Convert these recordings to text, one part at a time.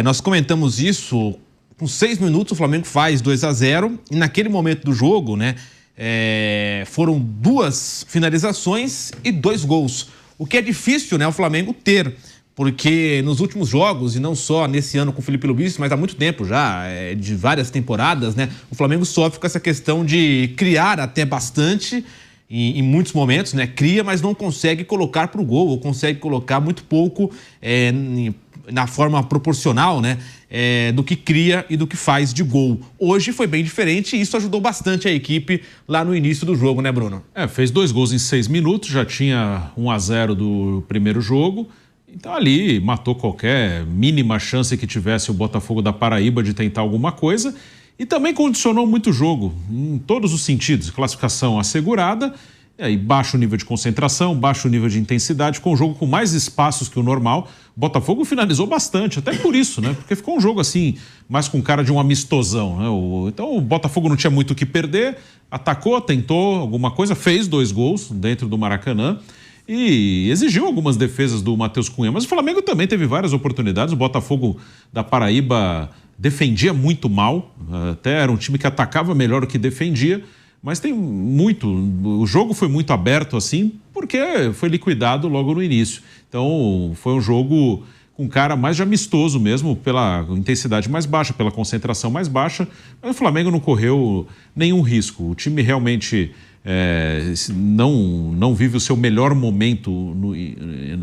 Nós comentamos isso, com 6 minutos o Flamengo faz 2-0 e naquele momento do jogo, né, foram 2 finalizações e 2 gols. O que é difícil, né, o Flamengo ter, porque nos últimos jogos, e não só nesse ano com o Felipe Luiz, mas há muito tempo já, de várias temporadas, né, o Flamengo sofre com essa questão de criar até bastante, em muitos momentos, né, cria, mas não consegue colocar para o gol, ou consegue colocar muito pouco na forma proporcional, né, do que cria e do que faz de gol. Hoje foi bem diferente e isso ajudou bastante a equipe lá no início do jogo, né, Bruno? Fez 2 gols em 6 minutos, já tinha 1-0 do primeiro jogo, então ali matou qualquer mínima chance que tivesse o Botafogo da Paraíba de tentar alguma coisa e também condicionou muito o jogo, em todos os sentidos, classificação assegurada, e aí baixo nível de concentração, baixo nível de intensidade, com o jogo com mais espaços que o normal. O Botafogo finalizou bastante, até por isso, né? Porque ficou um jogo assim, mais com cara de um amistosão, né? Então o Botafogo não tinha muito o que perder, atacou, tentou alguma coisa, fez 2 gols dentro do Maracanã e exigiu algumas defesas do Matheus Cunha. Mas o Flamengo também teve várias oportunidades, o Botafogo da Paraíba defendia muito mal, até era um time que atacava melhor do que defendia, mas tem muito, o jogo foi muito aberto assim, porque foi liquidado logo no início. Então foi um jogo com cara mais de amistoso mesmo, pela intensidade mais baixa, pela concentração mais baixa, mas o Flamengo não correu nenhum risco. O time realmente não vive o seu melhor momento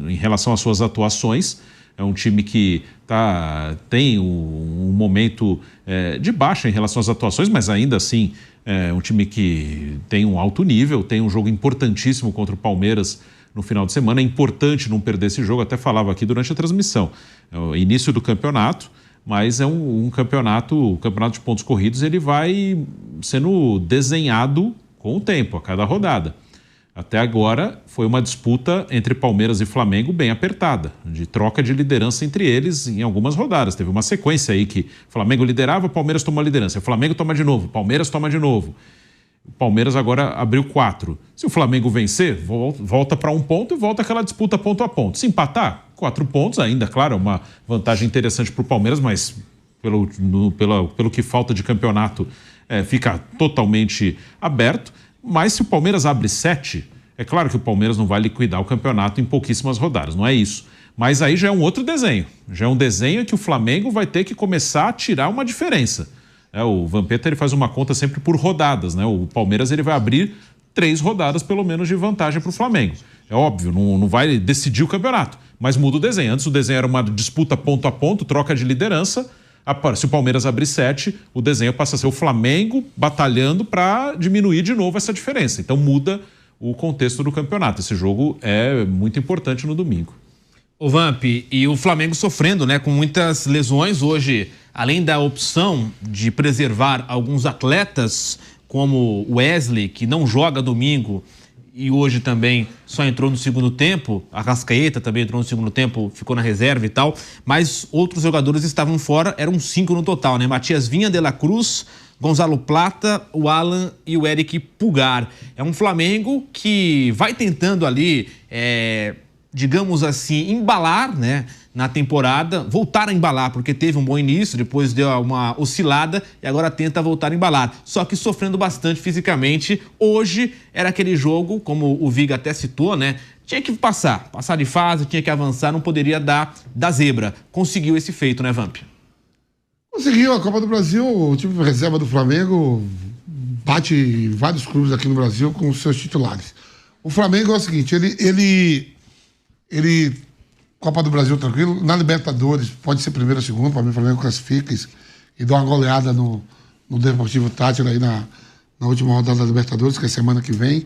em relação às suas atuações. É um time que tem um momento de baixa em relação às atuações, mas ainda assim é um time que tem um alto nível, tem um jogo importantíssimo contra o Palmeiras no final de semana. É importante não perder esse jogo, até falava aqui durante a transmissão. É o início do campeonato, mas é o campeonato de pontos corridos, ele vai sendo desenhado com o tempo, a cada rodada. Até agora foi uma disputa entre Palmeiras e Flamengo bem apertada, de troca de liderança entre eles em algumas rodadas. Teve uma sequência aí que o Flamengo liderava, o Palmeiras toma a liderança. O Flamengo toma de novo, o Palmeiras toma de novo. O Palmeiras agora abriu 4. Se o Flamengo vencer, volta para 1 ponto e volta aquela disputa ponto a ponto. Se empatar, 4 pontos ainda, claro, é uma vantagem interessante para o Palmeiras, mas pelo que falta de campeonato fica totalmente aberto. Mas se o Palmeiras abre 7, é claro que o Palmeiras não vai liquidar o campeonato em pouquíssimas rodadas, não é isso. Mas aí já é um outro desenho. Já é um desenho que o Flamengo vai ter que começar a tirar uma diferença. O Vampeta ele faz uma conta sempre por rodadas, né? O Palmeiras ele vai abrir 3 rodadas pelo menos de vantagem para o Flamengo. É óbvio, não vai decidir o campeonato, mas muda o desenho. Antes o desenho era uma disputa ponto a ponto, troca de liderança. Se o Palmeiras abrir 7, o desenho passa a ser o Flamengo batalhando para diminuir de novo essa diferença. Então muda o contexto do campeonato. Esse jogo é muito importante no domingo. O Vamp, e o Flamengo sofrendo, né, com muitas lesões hoje, além da opção de preservar alguns atletas, como o Wesley, que não joga domingo, e hoje também só entrou no segundo tempo, a Arrascaeta também entrou no segundo tempo, ficou na reserva e tal, mas outros jogadores estavam fora, eram 5 no total, né? Matias Vinha, De La Cruz, Gonzalo Plata, o Alan e o Eric Pulgar. É um Flamengo que vai tentando ali, digamos assim, embalar, né, na temporada, voltar a embalar, porque teve um bom início, depois deu uma oscilada e agora tenta voltar a embalar. Só que sofrendo bastante fisicamente. Hoje era aquele jogo, como o Viga até citou, né? Tinha que passar de fase, tinha que avançar, não poderia dar da zebra. Conseguiu esse feito, né, Vamp? Conseguiu. A Copa do Brasil, o time de reserva do Flamengo bate vários clubes aqui no Brasil com os seus titulares. O Flamengo é o seguinte, ele Copa do Brasil tranquilo, na Libertadores pode ser primeiro ou segundo, para mim o Flamengo classifica e dá uma goleada no Deportivo Táchira aí na última rodada da Libertadores, que é semana que vem.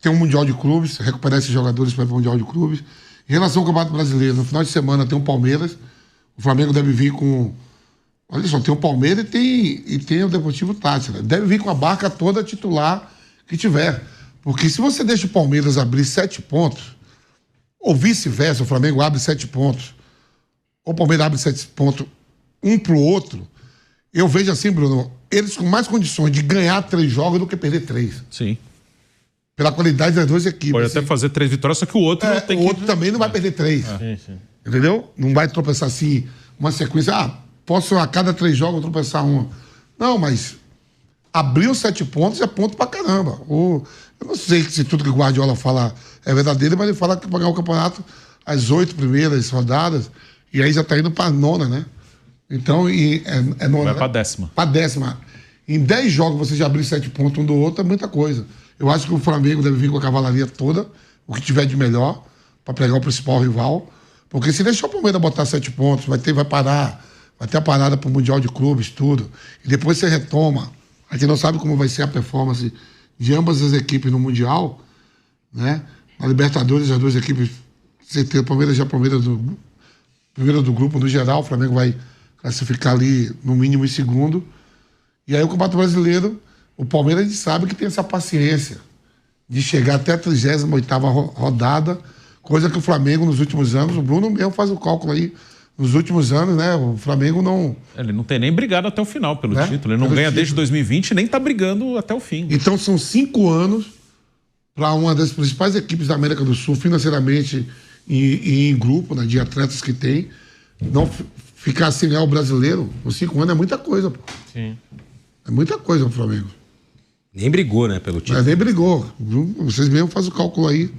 Tem um Mundial de Clubes, recuperar esses jogadores para o Mundial de Clubes. Em relação ao Campeonato Brasileiro, no final de semana tem o Palmeiras, o Flamengo deve vir com... Olha só, tem o Palmeiras e tem o Deportivo Táchira. Deve vir com a barca toda titular que tiver. Porque se você deixa o Palmeiras abrir 7 pontos, ou vice-versa, o Flamengo abre 7 pontos, ou o Palmeiras abre 7 pontos, um pro outro, eu vejo assim, Bruno, eles com mais condições de ganhar 3 jogos do que perder 3. Sim. Pela qualidade das 2 equipes. Pode até fazer 3 vitórias, só que o outro o outro também não vai perder 3. Sim. Entendeu? Não vai tropeçar assim, uma sequência. Posso a cada 3 jogos tropeçar uma. Não, mas abriu 7 pontos é ponto pra caramba. Eu não sei se tudo que o Guardiola fala é verdadeiro, mas ele fala que pagar o campeonato as 8 primeiras rodadas, e aí já tá indo pra 9ª, né? Então, é 9ª. Vai pra 10ª. Pra 10ª. Em 10 jogos você já abrir 7 pontos um do outro é muita coisa. Eu acho que o Flamengo deve vir com a cavalaria toda, o que tiver de melhor, pra pegar o principal rival. Porque se deixar o Palmeiras botar 7 pontos, vai parar, vai ter a parada pro Mundial de Clubes, tudo. E depois você retoma. A gente não sabe como vai ser a performance de ambas as equipes no Mundial, né? Na Libertadores, as 2 equipes, certeza, o Palmeiras já primeiro do grupo no geral, o Flamengo vai classificar ali no mínimo em segundo. E aí o Campeonato Brasileiro, o Palmeiras, a gente sabe que tem essa paciência de chegar até a 38ª rodada, coisa que o Flamengo nos últimos anos, o Bruno mesmo faz o cálculo aí, nos últimos anos, né, o Flamengo não... Ele não tem nem brigado até o final pelo título, ele não ganha desde 2020 e nem tá brigando até o fim. Então são 5 anos para uma das principais equipes da América do Sul, financeiramente e em grupo, né, de atletas que tem, não ficar sem ganhar o brasileiro, os 5 anos é muita coisa, pô. Sim. É muita coisa o Flamengo. Nem brigou, né, pelo título. Mas nem brigou. Vocês mesmos fazem o cálculo aí,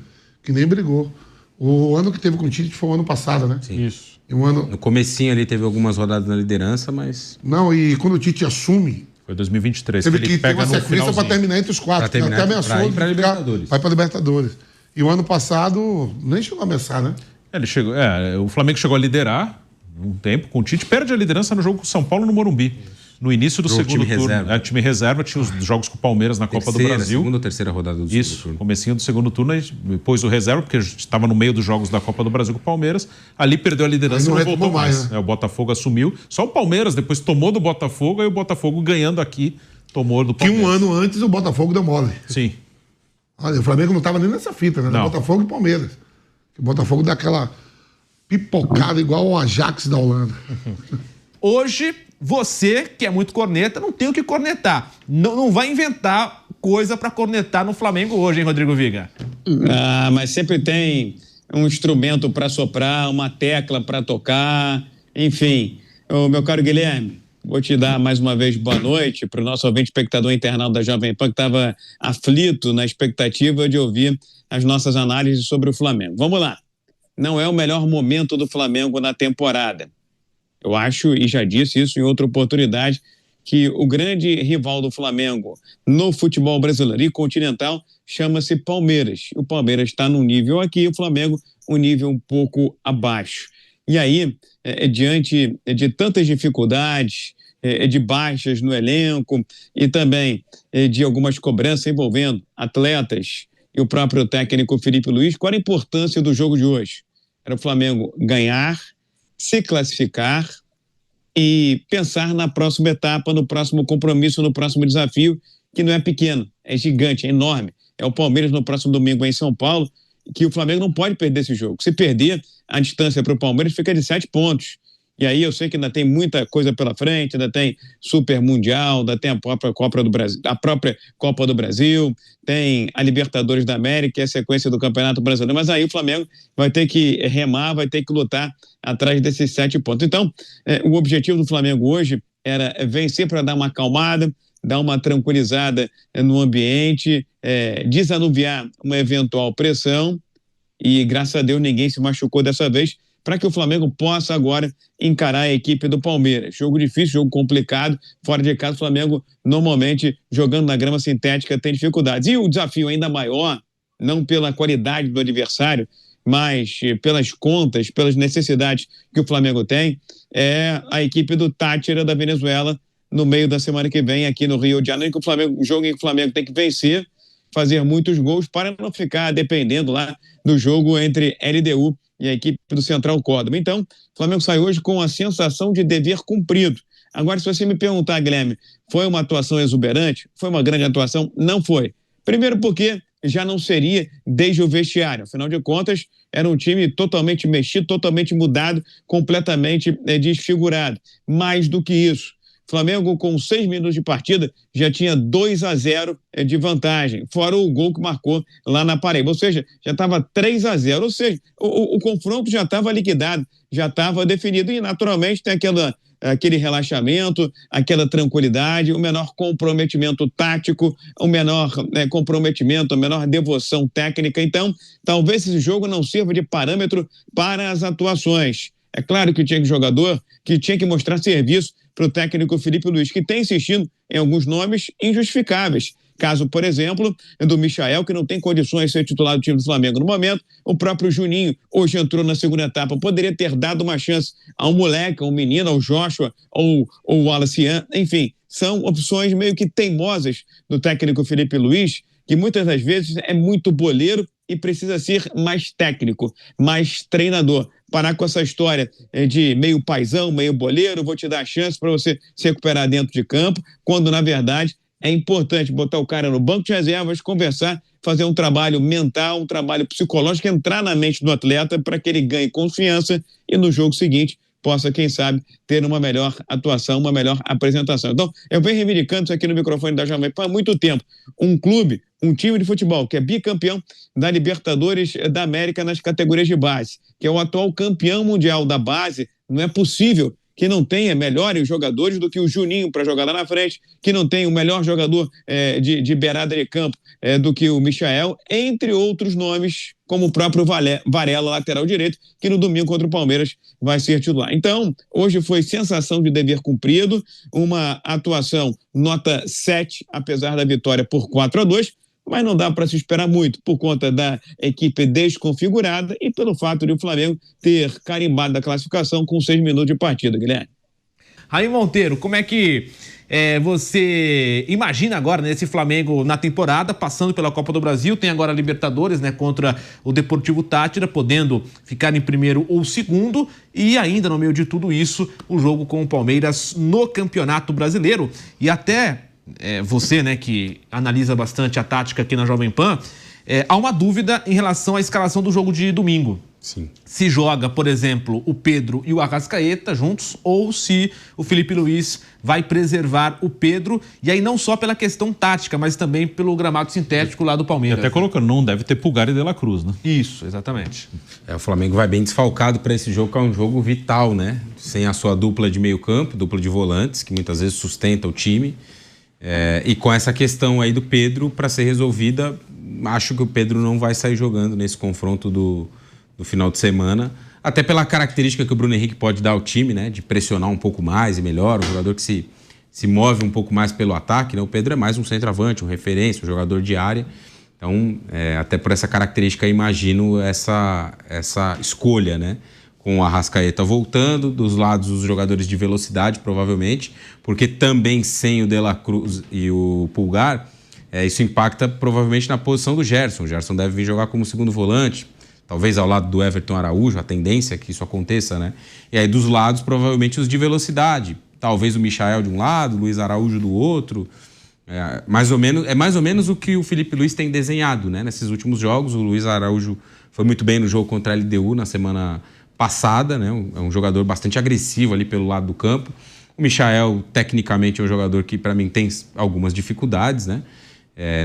que nem brigou. O ano que teve com o Tite foi o ano passado, né? Sim. Isso. E um ano... No comecinho ali teve algumas rodadas na liderança, mas... Não, e quando o Tite assume... Foi 2023, teve que que ele ter pega uma no sequência para finalzinho. terminar entre os 4. Pra terminar, até ameaçou pra ir de pra ficar- Libertadores. Vai para Libertadores. E o ano passado nem chegou a ameaçar, né? Ele chegou, o Flamengo chegou a liderar um tempo com o Tite, perde a liderança no jogo com o São Paulo no Morumbi. No início do segundo time turno. reserva. Time reserva, tinha os jogos com o Palmeiras na Copa do Brasil. Segunda ou terceira rodada do segundo Isso, turno. comecinho do segundo turno, aí pôs o reserva, porque estava no meio dos jogos da Copa do Brasil com o Palmeiras. Ali perdeu a liderança e Aí não não voltou retomou mais. mais, né? O Botafogo assumiu. Só o Palmeiras depois tomou do Botafogo, aí o Botafogo ganhando aqui, tomou do Que Palmeiras. um ano antes o Botafogo deu mole. Sim. Olha, o Flamengo não estava nem nessa fita, né? Era Não. Botafogo e Palmeiras. O Botafogo dá aquela pipocada igual o Ajax da Holanda. Hoje, você, que é muito corneta, não tem o que cornetar. Não vai inventar coisa pra cornetar no Flamengo hoje, hein, Rodrigo Viga? Mas sempre tem um instrumento para soprar, uma tecla para tocar, enfim. Ô, meu caro Guilherme, vou te dar mais uma vez boa noite para o nosso ouvinte espectador internauta da Jovem Pan, que estava aflito na expectativa de ouvir as nossas análises sobre o Flamengo. Vamos lá. Não é o melhor momento do Flamengo na temporada. Eu acho, e já disse isso em outra oportunidade, que o grande rival do Flamengo no futebol brasileiro e continental chama-se Palmeiras. O Palmeiras está num nível aqui, o Flamengo um nível um pouco abaixo. E aí, diante de tantas dificuldades, de baixas no elenco e também de algumas cobranças envolvendo atletas e o próprio técnico Felipe Luiz, qual a importância do jogo de hoje? Era o Flamengo ganhar, se classificar e pensar na próxima etapa, no próximo compromisso, no próximo desafio, que não é pequeno, é gigante, é enorme. É o Palmeiras no próximo domingo em São Paulo, que o Flamengo não pode perder esse jogo. Se perder, a distância para o Palmeiras fica de 7 pontos. E aí eu sei que ainda tem muita coisa pela frente, ainda tem Super Mundial, ainda tem a própria Copa do Brasil, tem a Libertadores da América e a sequência do Campeonato Brasileiro. Mas aí o Flamengo vai ter que remar, vai ter que lutar atrás desses 7 pontos. Então, o objetivo do Flamengo hoje era vencer para dar uma acalmada, dar uma tranquilizada no ambiente, desanuviar uma eventual pressão, e graças a Deus ninguém se machucou dessa vez, para que o Flamengo possa agora encarar a equipe do Palmeiras. Jogo difícil, jogo complicado, fora de casa o Flamengo normalmente jogando na grama sintética tem dificuldades. E o desafio ainda maior, não pela qualidade do adversário, mas pelas contas, pelas necessidades que o Flamengo tem, é a equipe do Táchira da Venezuela no meio da semana que vem aqui no Rio de Janeiro, que o jogo em que o Flamengo tem que vencer, fazer muitos gols para não ficar dependendo lá do jogo entre LDU e a equipe do Central Córdoba. Então, o Flamengo sai hoje com a sensação de dever cumprido. Agora, se você me perguntar, Guilherme, foi uma atuação exuberante? Foi uma grande atuação? Não foi. Primeiro porque já não seria desde o vestiário. Afinal de contas, era um time totalmente mexido, totalmente mudado, completamente desfigurado. Mais do que isso, Flamengo, com 6 minutos de partida, já tinha 2-0 de vantagem, fora o gol que marcou lá na Paraíba. Ou seja, já estava 3-0. Ou seja, o confronto já estava liquidado, já estava definido. E, naturalmente, tem aquele relaxamento, aquela tranquilidade, o menor comprometimento tático, o menor comprometimento, a menor devoção técnica. Então, talvez esse jogo não sirva de parâmetro para as atuações. É claro que tinha jogador que tinha que mostrar serviço para o técnico Felipe Luiz, que tem insistido em alguns nomes injustificáveis. Caso, por exemplo, do Michael, que não tem condições de ser titular do time do Flamengo no momento. O próprio Juninho hoje entrou na segunda etapa. Poderia ter dado uma chance a um moleque, a um menino, ao Joshua ou ao Wallace. Enfim, são opções meio que teimosas do técnico Felipe Luiz, que muitas das vezes é muito boleiro e precisa ser mais técnico, mais treinador. Parar com essa história de meio paizão, meio boleiro, vou te dar a chance para você se recuperar dentro de campo, quando, na verdade, é importante botar o cara no banco de reservas, conversar, fazer um trabalho mental, um trabalho psicológico, entrar na mente do atleta para que ele ganhe confiança e no jogo seguinte possa, quem sabe, ter uma melhor atuação, uma melhor apresentação. Então, eu venho reivindicando isso aqui no microfone da Jovem Pan há muito tempo. Um clube, um time de futebol que é bicampeão da Libertadores da América nas categorias de base, que é o atual campeão mundial da base, não é possível que não tenha melhores jogadores do que o Juninho para jogar lá na frente, que não tenha o melhor jogador de beirada de campo do que o Michael, entre outros nomes, como o próprio Varela, lateral direito, que no domingo contra o Palmeiras vai ser titular. Então, hoje foi sensação de dever cumprido, uma atuação nota 7, apesar da vitória por 4-2, mas não dá para se esperar muito por conta da equipe desconfigurada e pelo fato de o Flamengo ter carimbado a classificação com 6 minutos de partida, Guilherme. Raí Monteiro, como é que você imagina agora, né, esse Flamengo na temporada, passando pela Copa do Brasil, tem agora a Libertadores, né, contra o Deportivo Táchira, podendo ficar em primeiro ou segundo, e ainda no meio de tudo isso, o jogo com o Palmeiras no Campeonato Brasileiro. E até você, né, que analisa bastante a tática aqui na Jovem Pan, há uma dúvida em relação à escalação do jogo de domingo. Sim. Se joga, por exemplo, o Pedro e o Arrascaeta juntos, ou se o Felipe Luiz vai preservar o Pedro, e aí não só pela questão tática, mas também pelo gramado sintético lá do Palmeiras. E até colocando, não deve ter Pulgar e De La Cruz, né? Isso, exatamente. O Flamengo vai bem desfalcado para esse jogo, que é um jogo vital, né? Sem a sua dupla de meio campo, dupla de volantes, que muitas vezes sustenta o time. E com essa questão aí do Pedro para ser resolvida, acho que o Pedro não vai sair jogando nesse confronto do final de semana, até pela característica que o Bruno Henrique pode dar ao time, né, de pressionar um pouco mais e melhor, um jogador que se move um pouco mais pelo ataque, né? O Pedro é mais um centroavante, um referência, um jogador de área. Então, até por essa característica, imagino essa escolha, né? Com o Arrascaeta voltando, dos lados os jogadores de velocidade, provavelmente, porque também sem o De La Cruz e o Pulgar, isso impacta provavelmente na posição do Gerson. O Gerson deve vir jogar como segundo volante, talvez ao lado do Everton Araújo, a tendência é que isso aconteça, né? E aí dos lados, provavelmente os de velocidade, talvez o Michael de um lado, o Luiz Araújo do outro. Mais ou menos o que o Felipe Luiz tem desenhado, né? Nesses últimos jogos. O Luiz Araújo foi muito bem no jogo contra a LDU na semana passada, né? É um jogador bastante agressivo ali pelo lado do campo. O Michael, tecnicamente, é um jogador que, para mim, tem algumas dificuldades, né?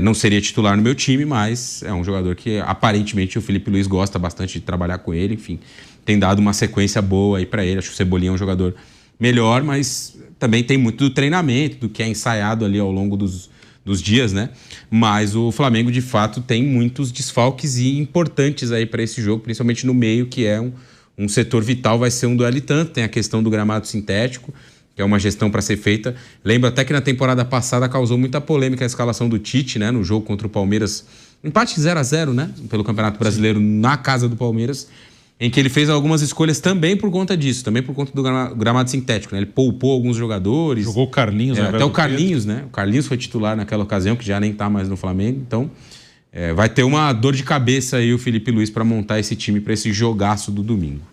Não seria titular no meu time, mas é um jogador que, aparentemente, o Felipe Luiz gosta bastante de trabalhar com ele. Enfim, tem dado uma sequência boa aí para ele. Acho que o Cebolinha é um jogador melhor, mas também tem muito do treinamento, do que é ensaiado ali ao longo dos dias, né? Mas o Flamengo, de fato, tem muitos desfalques e importantes aí para esse jogo, principalmente no meio, que é um setor vital, vai ser um duelo e tanto. Tem a questão do gramado sintético, que é uma gestão para ser feita. Lembro até que na temporada passada causou muita polêmica a escalação do Tite, né? No jogo contra o Palmeiras, empate 0-0, né? Pelo Campeonato Brasileiro, na casa do Palmeiras, em que ele fez algumas escolhas também por conta disso, também por conta do gramado sintético, né? Ele poupou alguns jogadores. Jogou o Carlinhos, né? Até o Carlinhos, né? O Carlinhos foi titular naquela ocasião, que já nem tá mais no Flamengo. Então, vai ter uma dor de cabeça aí o Felipe Luiz para montar esse time para esse jogaço do domingo.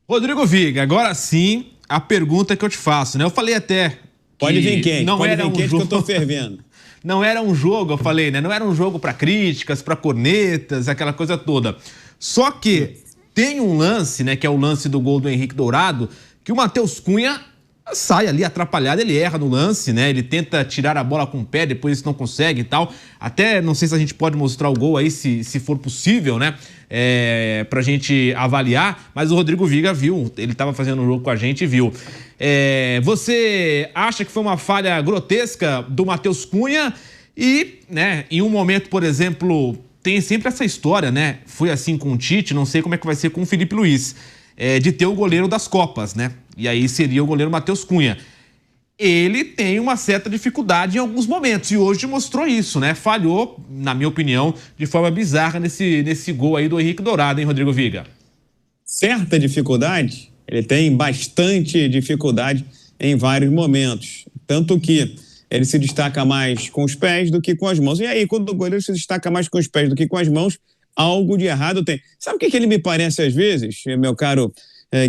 Rodrigo Viga, agora sim, a pergunta que eu te faço, né? Eu falei até... Pode vir quente, não pode era vir um quente jogo... que eu tô fervendo. Não era um jogo, eu falei, né? Não era um jogo para críticas, para cornetas, aquela coisa toda. Só que tem um lance, né? Que é o lance do gol do Henrique Dourado, que o Matheus Cunha sai ali atrapalhado, ele erra no lance, né? Ele tenta tirar a bola com o pé, depois não consegue e tal. Até não sei se a gente pode mostrar o gol aí, se for possível, né? Pra gente avaliar, mas o Rodrigo Viga viu, ele estava fazendo o jogo com a gente e viu. Você acha que foi uma falha grotesca do Matheus Cunha? E, né, em um momento, por exemplo, tem sempre essa história, né? Foi assim com o Tite, não sei como é que vai ser com o Felipe Luiz, de ter o goleiro das Copas, né? E aí seria o goleiro Matheus Cunha. Ele tem uma certa dificuldade em alguns momentos, e hoje mostrou isso, né? Falhou, na minha opinião, de forma bizarra nesse gol aí do Henrique Dourado, hein, Rodrigo Viga? Certa dificuldade, ele tem bastante dificuldade em vários momentos. Tanto que ele se destaca mais com os pés do que com as mãos. E aí, quando o goleiro se destaca mais com os pés do que com as mãos, algo de errado tem. Sabe o que ele me parece às vezes, meu caro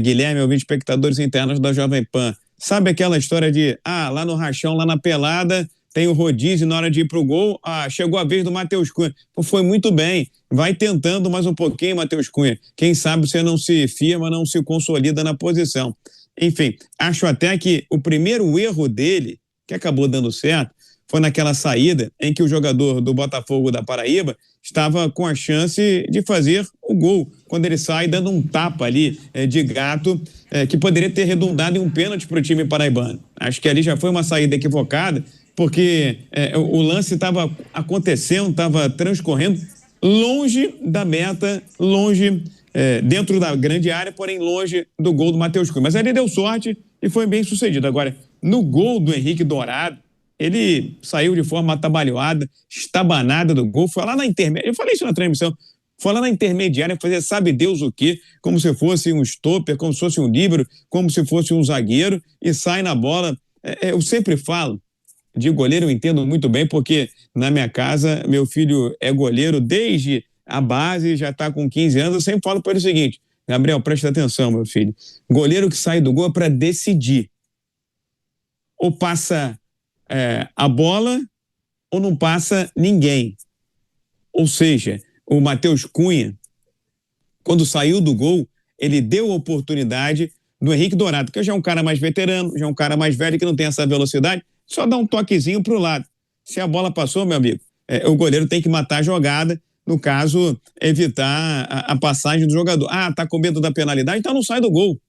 Guilherme, ouvinte, espectadores internos da Jovem Pan? Sabe aquela história de, lá no rachão, lá na pelada, tem o rodízio na hora de ir pro gol, chegou a vez do Matheus Cunha. Pô, foi muito bem, vai tentando mais um pouquinho, Matheus Cunha. Quem sabe você não se firma, não se consolida na posição. Enfim, acho até que o primeiro erro dele, que acabou dando certo, foi naquela saída em que o jogador do Botafogo da Paraíba estava com a chance de fazer o gol, quando ele sai dando um tapa ali de gato, que poderia ter redundado em um pênalti para o time paraibano. Acho que ali já foi uma saída equivocada, porque o lance estava acontecendo, estava transcorrendo longe da meta, longe dentro da grande área, porém longe do gol do Matheus Cunha. Mas ele deu sorte e foi bem sucedido. Agora, no gol do Henrique Dourado, ele saiu de forma atabalhoada, estabanada do gol, foi lá na intermediária, eu falei isso na transmissão, foi lá na intermediária fazer sabe Deus o quê, como se fosse um stopper, como se fosse um líbero, como se fosse um zagueiro, e sai na bola. Eu sempre falo, de goleiro eu entendo muito bem, porque na minha casa, meu filho é goleiro desde a base, já está com 15 anos, eu sempre falo para ele o seguinte: Gabriel, presta atenção, meu filho, goleiro que sai do gol é para decidir. Ou passa a bola ou não passa ninguém. Ou seja, o Matheus Cunha, quando saiu do gol, ele deu a oportunidade do Henrique Dourado, que já é um cara mais veterano, já é um cara mais velho, que não tem essa velocidade, só dá um toquezinho para o lado. Se a bola passou, meu amigo, o goleiro tem que matar a jogada, no caso, evitar a passagem do jogador. Tá com medo da penalidade, então não sai do gol.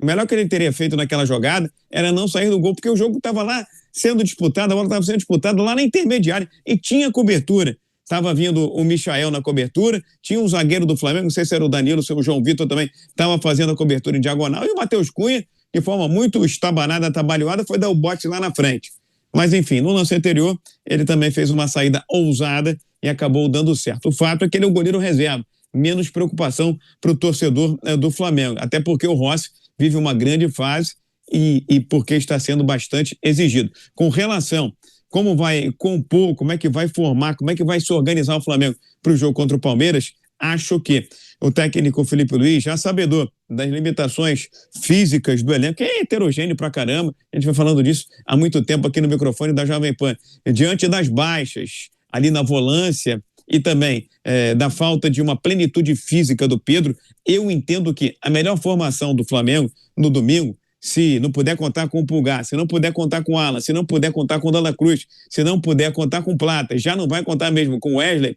O melhor que ele teria feito naquela jogada era não sair do gol, porque o jogo estava lá sendo disputado, a bola estava sendo disputada lá na intermediária e tinha cobertura. Estava vindo o Michael na cobertura, tinha um zagueiro do Flamengo, não sei se era o Danilo, se era o João Vitor também, estava fazendo a cobertura em diagonal, e o Matheus Cunha, de forma muito estabanada, atabalhoada, foi dar o bote lá na frente. Mas enfim, no lance anterior, ele também fez uma saída ousada e acabou dando certo. O fato é que ele é o goleiro reserva, menos preocupação para o torcedor do Flamengo, até porque o Rossi vive uma grande fase e porque está sendo bastante exigido. Com relação como vai compor, como é que vai formar, como é que vai se organizar o Flamengo para o jogo contra o Palmeiras, acho que o técnico Felipe Luiz, já sabedor das limitações físicas do elenco, que é heterogêneo pra caramba, a gente vai falando disso há muito tempo aqui no microfone da Jovem Pan, diante das baixas ali na volância e também da falta de uma plenitude física do Pedro, eu entendo que a melhor formação do Flamengo no domingo, se não puder contar com o Pulgar, se não puder contar com o Alan, se não puder contar com o Dela Cruz, se não puder contar com o Plata, já não vai contar mesmo com o Wesley,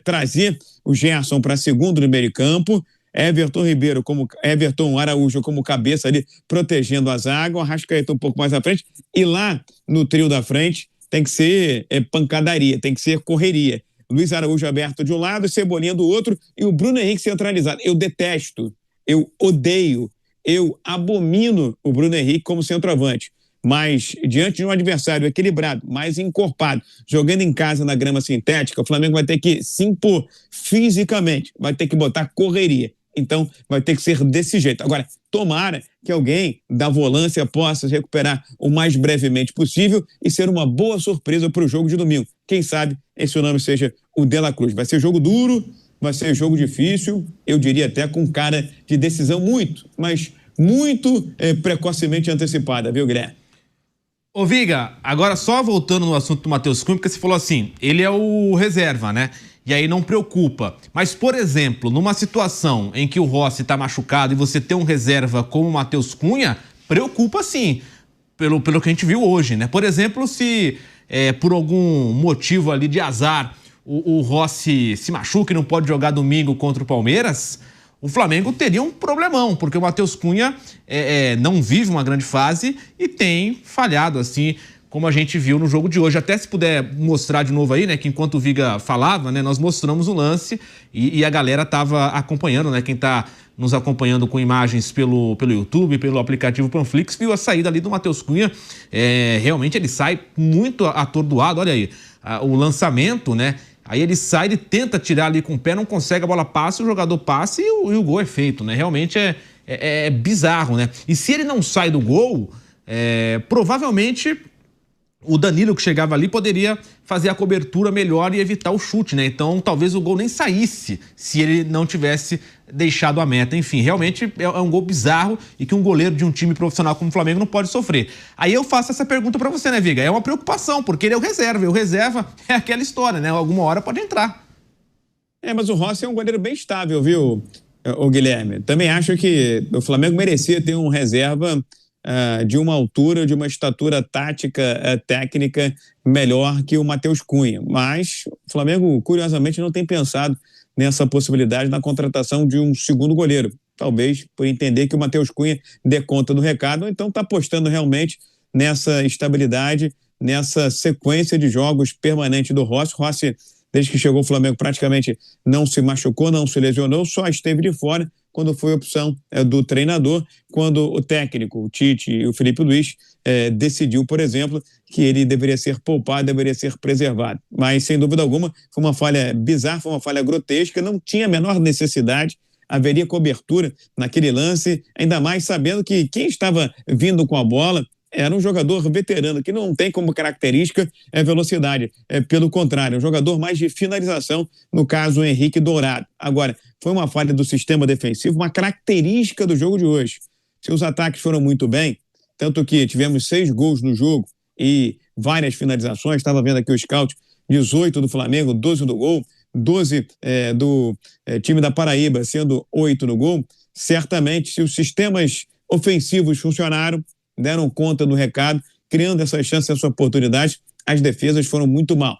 trazer o Gerson para segundo no meio de campo, Everton Araújo como cabeça ali, protegendo a zaga, o Arrascaeta um pouco mais à frente, e lá no trio da frente tem que ser pancadaria, tem que ser correria. Luiz Araújo aberto de um lado, Cebolinha do outro, e o Bruno Henrique centralizado. Eu detesto, eu odeio, eu abomino o Bruno Henrique como centroavante, mas diante de um adversário equilibrado, mais encorpado, jogando em casa na grama sintética, o Flamengo vai ter que se impor fisicamente, vai ter que botar correria. Então, vai ter que ser desse jeito. Agora, tomara que alguém da volância possa se recuperar o mais brevemente possível e ser uma boa surpresa para o jogo de domingo. Quem sabe esse nome seja o Dela Cruz. Vai ser jogo duro, vai ser jogo difícil, eu diria até com cara de decisão muito precocemente antecipada, viu, Guilherme? Ô Viga, agora só voltando no assunto do Matheus Cunha, porque você falou assim, ele é o reserva, né? E aí não preocupa. Mas, por exemplo, numa situação em que o Rossi tá machucado e você tem um reserva como o Matheus Cunha, preocupa sim. pelo que a gente viu hoje, né? Por exemplo, se por algum motivo ali de azar o Rossi se machuca e não pode jogar domingo contra o Palmeiras, o Flamengo teria um problemão, porque o Matheus Cunha não vive uma grande fase e tem falhado, assim, como a gente viu no jogo de hoje. Até se puder mostrar de novo aí, né, que enquanto o Viga falava, né, nós mostramos o lance e a galera estava acompanhando, né, quem está nos acompanhando com imagens pelo YouTube, pelo aplicativo Panflix, viu a saída ali do Matheus Cunha. Realmente ele sai muito atordoado, olha aí, o lançamento, né? Aí ele sai, ele tenta tirar ali com o pé, não consegue, a bola passa, o jogador passa e o gol é feito, né? Realmente é bizarro, né? E se ele não sai do gol, provavelmente o Danilo, que chegava ali, poderia fazer a cobertura melhor e evitar o chute, né? Então talvez o gol nem saísse se ele não tivesse deixado a meta. Enfim, realmente é um gol bizarro e que um goleiro de um time profissional como o Flamengo não pode sofrer. Aí eu faço essa pergunta pra você, né, Viga? É uma preocupação, porque ele é o reserva. E o reserva é aquela história, né? Alguma hora pode entrar. Mas o Rossi é um goleiro bem estável, viu, o Guilherme? Também acho que o Flamengo merecia ter um reserva de uma altura, de uma estatura tática, técnica melhor que o Matheus Cunha. Mas o Flamengo, curiosamente, não tem pensado nessa possibilidade na contratação de um segundo goleiro. Talvez por entender que o Matheus Cunha dê conta do recado, ou então está apostando realmente nessa estabilidade, nessa sequência de jogos permanente do Rossi. Rossi, desde que chegou ao Flamengo, praticamente não se machucou, não se lesionou, só esteve de fora quando foi opção do treinador, quando o técnico, o Tite e o Felipe Luiz decidiu, por exemplo, que ele deveria ser poupado, deveria ser preservado. Mas, sem dúvida alguma, foi uma falha bizarra, foi uma falha grotesca, não tinha a menor necessidade, haveria cobertura naquele lance, ainda mais sabendo que quem estava vindo com a bola era um jogador veterano, que não tem como característica velocidade. Pelo contrário, um jogador mais de finalização, no caso o Henrique Dourado. Agora, foi uma falha do sistema defensivo, uma característica do jogo de hoje. Se os ataques foram muito bem, tanto que tivemos 6 gols no jogo e várias finalizações, estava vendo aqui o scout, 18 do Flamengo, 12 do gol, 12 do time da Paraíba, sendo 8 no gol. Certamente, se os sistemas ofensivos funcionaram, deram conta do recado, criando essas chances, essa oportunidade, as defesas foram muito mal,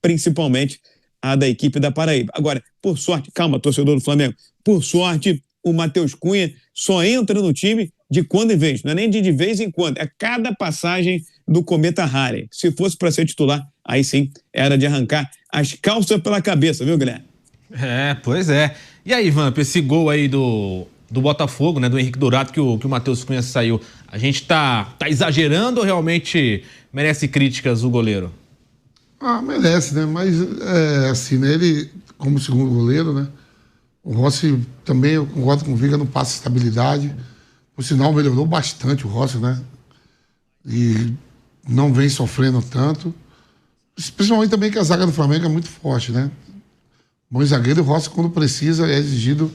principalmente a da equipe da Paraíba. Agora, por sorte, calma, torcedor do Flamengo, por sorte, o Matheus Cunha só entra no time de quando em vez, não é nem de vez em quando, é cada passagem do Cometa Halley. Se fosse para ser titular, aí sim, era de arrancar as calças pela cabeça, viu, Guilherme? Pois é. E aí, Vamp, esse gol aí do Botafogo, né, do Henrique Dourado, que o Matheus Cunha saiu, a gente tá exagerando ou realmente merece críticas o goleiro? Merece, né? Mas, assim, né? Ele, como segundo goleiro, né? O Rossi também, eu concordo com o Viga, não passa estabilidade. Por sinal, melhorou bastante o Rossi, né? E não vem sofrendo tanto. Principalmente também que a zaga do Flamengo é muito forte, né? Bom zagueiro, o Rossi, quando precisa, é exigido.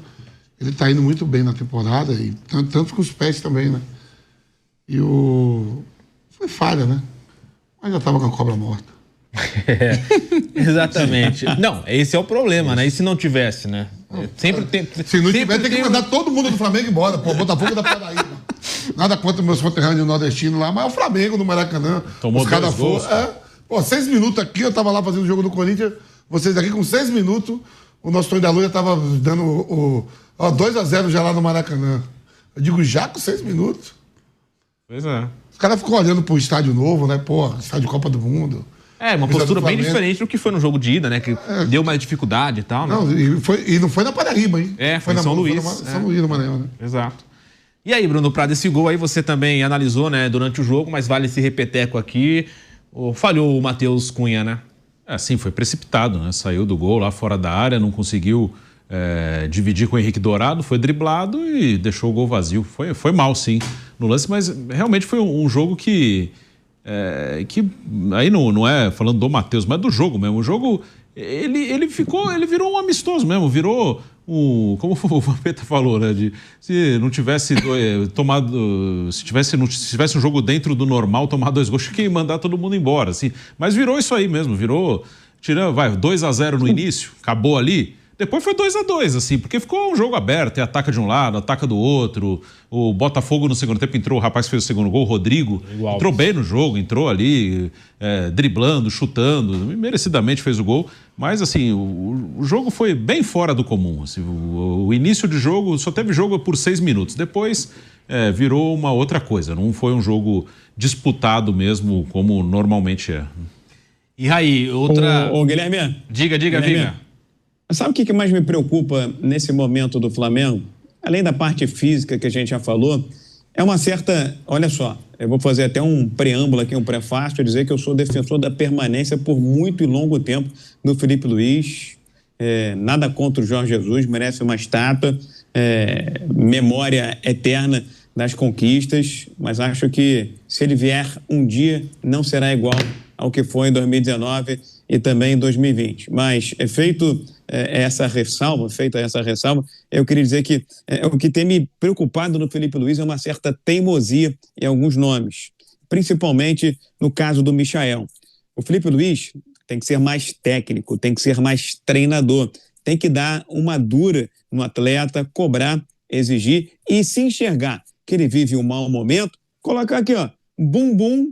Ele está indo muito bem na temporada, e tanto com os pés também, né? E foi falha, né? Mas já estava com a cobra morta. Exatamente. Não, esse é o problema, né? E se não tivesse, né? Sempre tem. Se não tivesse, tem que mandar todo mundo do Flamengo embora. Pô, Botafogo da Paraíba. Nada contra meus conterrâneos nordestinos lá, mas é o Flamengo no Maracanã. Tomou os caras 2 gols. Pô, 6 minutos aqui, eu tava lá fazendo o jogo do Corinthians. Vocês aqui com 6 minutos, o nosso Tonho da Lua tava dando 2-0 já lá no Maracanã. Eu digo, já com 6 minutos. Pois é. Os caras ficam olhando pro estádio novo, né? Pô, estádio Copa do Mundo. Uma postura bem diferente do que foi no jogo de ida, né? Que deu mais dificuldade e tal, né? Não, e não foi na Paraíba, hein? Foi em São Luís. São Luís, no Maranhão, né? Exato. E aí, Bruno Prado, esse gol aí você também analisou, né? Durante o jogo, mas vale esse repeteco aqui. Falhou o Matheus Cunha, né? Sim, foi precipitado, né? Saiu do gol lá fora da área, não conseguiu dividir com o Henrique Dourado, foi driblado e deixou o gol vazio. Foi mal, sim, no lance, mas realmente foi um jogo que aí não é falando do Matheus, mas do jogo mesmo. O jogo, ele virou um amistoso mesmo, virou como o Vampeta falou, né? Se não tivesse tomado, se tivesse um jogo dentro do normal, tomar 2 gols, tinha que mandar todo mundo embora, assim. Mas virou isso aí mesmo, virou, 2-0 no início, acabou ali. Depois foi 2-2, assim, porque ficou um jogo aberto, e ataca de um lado, ataca do outro. O Botafogo no segundo tempo entrou, o rapaz que fez o segundo gol, o Rodrigo, entrou bem no jogo, entrou ali, driblando, chutando, merecidamente fez o gol. Mas, assim, o jogo foi bem fora do comum. Assim, o início de jogo, só teve jogo por 6 minutos. Depois virou uma outra coisa, não foi um jogo disputado mesmo, como normalmente é. E aí, outra... Ô, Guilherme. Diga, Guilherme. Viga. Sabe o que mais me preocupa nesse momento do Flamengo? Além da parte física que a gente já falou, é uma certa... Olha só, eu vou fazer até um preâmbulo aqui, um prefácio, dizer que eu sou defensor da permanência por muito e longo tempo do Felipe Luiz. Nada contra o Jorge Jesus, merece uma estátua, memória eterna das conquistas, mas acho que se ele vier um dia, não será igual ao que foi em 2019 e também em 2020. Mas feita essa ressalva, eu queria dizer que o que tem me preocupado no Felipe Luiz é uma certa teimosia em alguns nomes, principalmente no caso do Michael. O Felipe Luiz tem que ser mais técnico, tem que ser mais treinador, tem que dar uma dura no atleta, cobrar, exigir e se enxergar que ele vive um mau momento, colocar aqui, ó, bumbum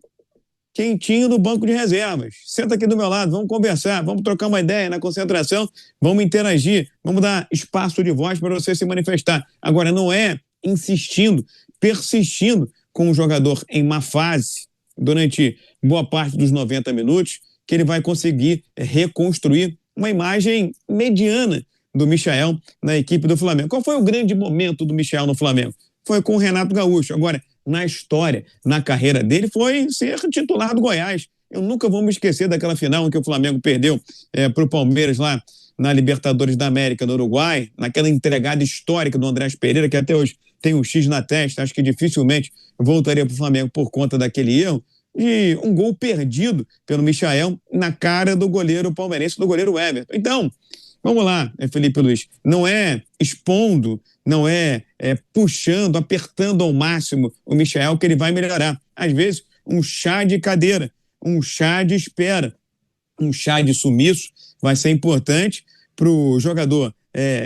quentinho no banco de reservas. Senta aqui do meu lado, vamos conversar, vamos trocar uma ideia na concentração, vamos interagir, vamos dar espaço de voz para você se manifestar. Agora, não é insistindo, persistindo com o jogador em má fase durante boa parte dos 90 minutos que ele vai conseguir reconstruir uma imagem mediana do Michael na equipe do Flamengo. Qual foi o grande momento do Michael no Flamengo? Foi com o Renato Gaúcho. Agora, na história, na carreira dele, foi ser titular do Goiás. Eu nunca vou me esquecer daquela final em que o Flamengo perdeu para o Palmeiras lá na Libertadores da América, no Uruguai, naquela entregada histórica do Andrés Pereira, que até hoje tem um X na testa, acho que dificilmente voltaria para o Flamengo por conta daquele erro, e um gol perdido pelo Michael na cara do goleiro palmeirense, do goleiro Everton. Então, vamos lá, Felipe Luiz, não é expondo, não é puxando, apertando ao máximo o Michael que ele vai melhorar. Às vezes, um chá de cadeira, um chá de espera, um chá de sumiço vai ser importante para o jogador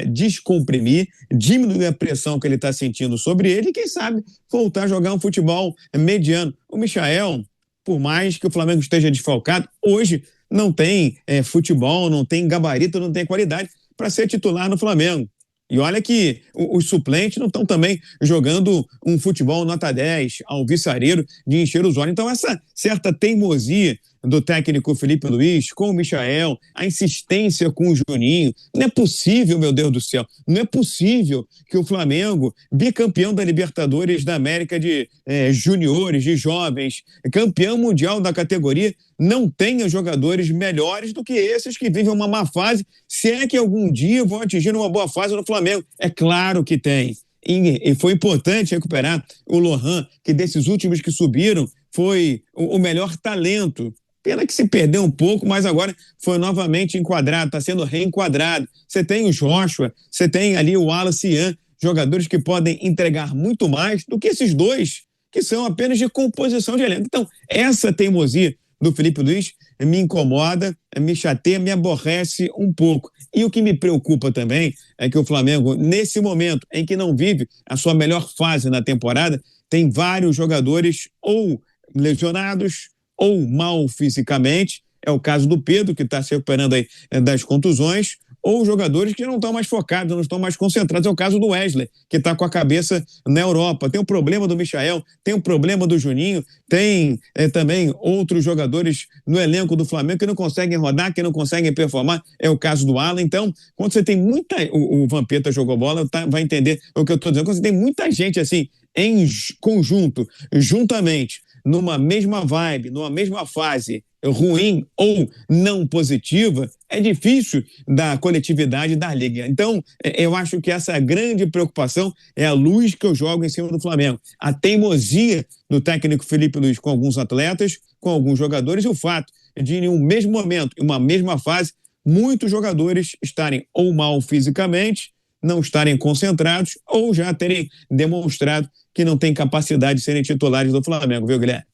descomprimir, diminuir a pressão que ele está sentindo sobre ele e, quem sabe, voltar a jogar um futebol mediano. O Michael, por mais que o Flamengo esteja desfalcado, hoje não tem futebol, não tem gabarito, não tem qualidade para ser titular no Flamengo. E olha que os suplentes não estão também jogando um futebol nota 10, alvissareiro, de encher os olhos. Então, essa certa teimosia do técnico Felipe Luiz com o Michael, a insistência com o Juninho, não é possível, meu Deus do céu, não é possível que o Flamengo, bicampeão da Libertadores da América de juniores, de jovens, campeão mundial da categoria, não tenha jogadores melhores do que esses que vivem uma má fase, se é que algum dia vão atingir uma boa fase no Flamengo. É claro que tem. E foi importante recuperar o Lohan, que desses últimos que subiram foi o melhor talento. Pena que se perdeu um pouco, mas agora foi novamente enquadrado, está sendo reenquadrado. Você tem o Joshua, você tem ali o Wallace Ian, jogadores que podem entregar muito mais do que esses dois, que são apenas de composição de elenco. Então, essa teimosia do Felipe Luiz me incomoda, me chateia, me aborrece um pouco. E o que me preocupa também é que o Flamengo, nesse momento em que não vive a sua melhor fase na temporada, tem vários jogadores ou lesionados ou mal fisicamente, é o caso do Pedro, que está se recuperando aí das contusões, ou jogadores que não estão mais focados, não estão mais concentrados, é o caso do Wesley, que está com a cabeça na Europa. Tem o problema do Michael, tem o problema do Juninho, tem também outros jogadores no elenco do Flamengo que não conseguem rodar, que não conseguem performar, é o caso do Alan. Então, quando você tem muita... O Vampeta jogou bola, vai entender o que eu estou dizendo. Quando você tem muita gente assim, em conjunto, juntamente, numa mesma vibe, numa mesma fase ruim ou não positiva, é difícil da coletividade da liga. Então, eu acho que essa grande preocupação é a luz que eu jogo em cima do Flamengo. A teimosia do técnico Felipe Luiz com alguns atletas, com alguns jogadores, e o fato de, em um mesmo momento, em uma mesma fase, muitos jogadores estarem ou mal fisicamente, não estarem concentrados ou já terem demonstrado que não têm capacidade de serem titulares do Flamengo, viu, Guilherme?